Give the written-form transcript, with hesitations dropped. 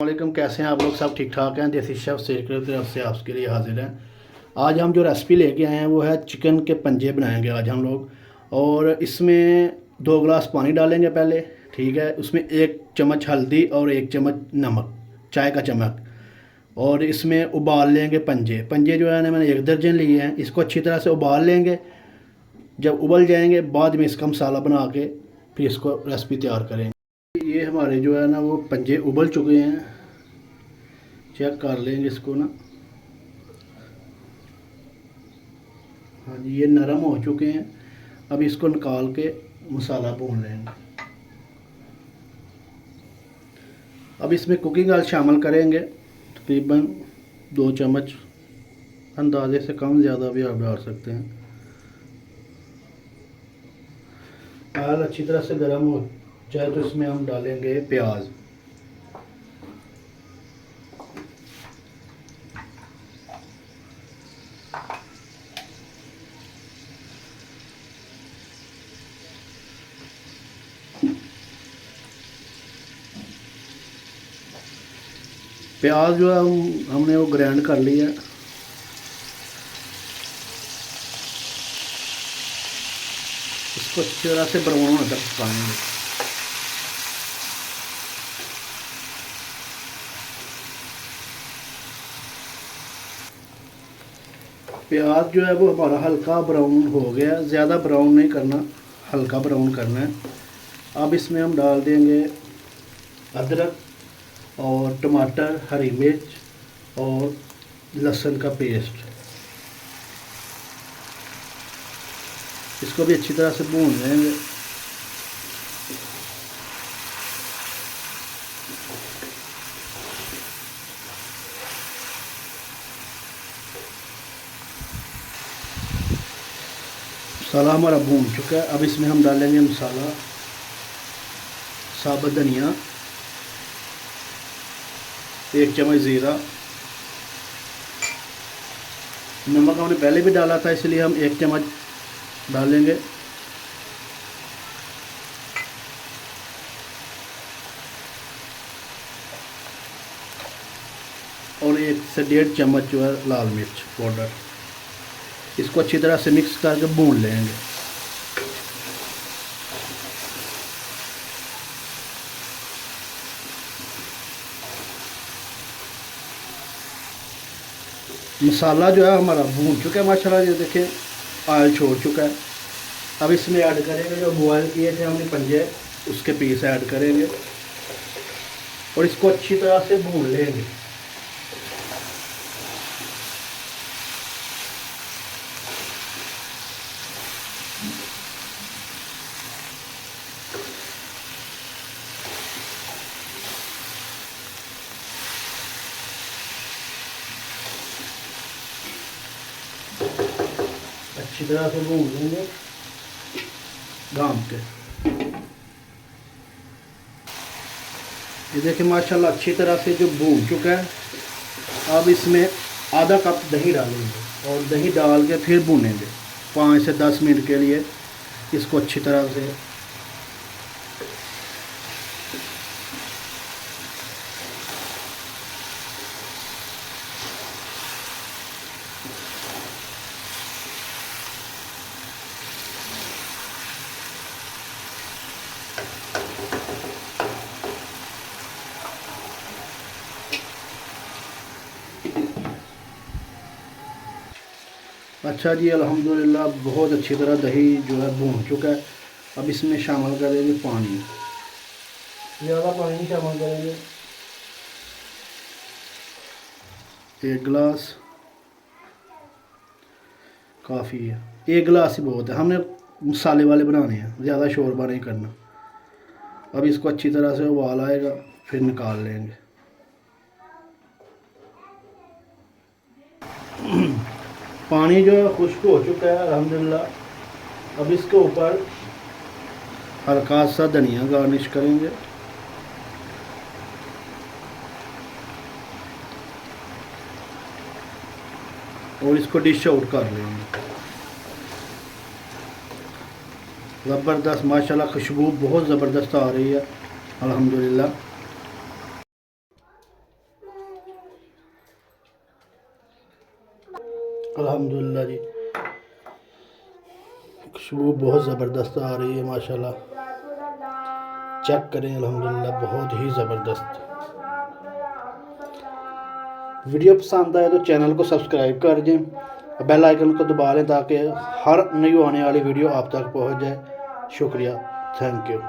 वालेकुम, कैसे हैं आप लोग? सब ठीक ठाक हैं? देसी शेफ शेख की तरफ से आपके लिए हाजिर हैं। आज हम जो रेसिपी लेके आए हैं वो है चिकन के पंजे बनाएंगे आज हम लोग। और इसमें 2 गिलास पानी डालेंगे पहले, ठीक है। उसमें 1 चम्मच हल्दी और 1 चम्मच नमक, चाय का चम्मच। और इसमें उबाल लेंगे पंजे। पंजे जो है ना, मैंने 1 दर्जन लिए हैं। इसको अच्छी तरह से उबाल लेंगे। जब उबल जाएंगे बाद में इसका मसाला बना के फिर इसको रेसिपी तैयार करेंगे। ये हमारे जो है ना वो पंजे उबल चुके हैं। चेक कर लेंगे इसको ना। हाँ जी, ये नरम हो चुके हैं। अब इसको निकाल के मसाला भून लेंगे। अब इसमें कुकिंग ऑयल शामिल करेंगे, तकरीबन 2 चम्मच। अंदाजे से कम ज़्यादा भी आप डाल सकते हैं। ऑयल अच्छी तरह से गर्म हो जाए तो इसमें हम डालेंगे प्याज। प्याज जो है हमने वो ग्राइंड कर लिया है। इसको अच्छी तरह से ब्राउन होने तक पकाएंगे। प्याज जो है वो हमारा हल्का ब्राउन हो गया, ज़्यादा ब्राउन नहीं करना, हल्का ब्राउन करना है। अब इसमें हम डाल देंगे अदरक और टमाटर, हरी मिर्च और लहसुन का पेस्ट। इसको भी अच्छी तरह से भून लेंगे। मसाला हमारा भून चुका है। अब इसमें हम डालेंगे मसाला, साबुत धनिया, 1 चम्मच ज़ीरा। नमक हमने पहले भी डाला था, इसलिए हम 1 चम्मच डालेंगे। और 1 से 1.5 चम्मच जो है लाल मिर्च पाउडर। इसको अच्छी तरह से मिक्स करके भून लेंगे। मसाला जो है हमारा भून चुका है माशाल्लाह, ये देखें ऑयल छोड़ चुका है। अब इसमें ऐड करेंगे जो बॉयल किए थे हमने पंजे, उसके पीस ऐड करेंगे और इसको अच्छी तरह से भून लेंगे। अच्छी तरह से भून लेंगे गाम के। ये देखिए माशाल्लाह अच्छी तरह से जो भून चुका है। अब इसमें आधा कप दही डालेंगे और दही डाल के फिर भूनेंगे 5 से 10 मिनट के लिए इसको अच्छी तरह से। अच्छा जी, अल्हम्दुलिल्लाह बहुत अच्छी तरह दही जो है भून चुका है। अब इसमें शामिल करेंगे पानी। ज़्यादा पानी नहीं शामिल करेंगे, 1 गिलास काफ़ी है। 1 गिलास ही बहुत है, हमने मसाले वाले बनाने हैं, ज़्यादा शोरबा नहीं करना। अब इसको अच्छी तरह से उबाल आएगा फिर निकाल लेंगे। पानी जो है खुश्क हो चुका है अल्हम्दुलिल्लाह। अब इसके ऊपर हल्का सा धनिया गार्निश करेंगे। और इसको डिश आउट कर लेंगे। ज़बरदस्त माशाल्लाह, खुशबू बहुत ज़बरदस्त आ रही है अल्हम्दुलिल्लाह। अल्हम्दुलिल्लाह जी, खुशबू बहुत ज़बरदस्त आ रही है माशाल्लाह। चेक करें, अल्हम्दुलिल्लाह बहुत ही ज़बरदस्त। वीडियो पसंद आए तो चैनल को सब्सक्राइब कर दें, बेल आइकन को दबा लें ताकि हर नई आने वाली वीडियो आप तक पहुंच जाए। शुक्रिया, थैंक यू।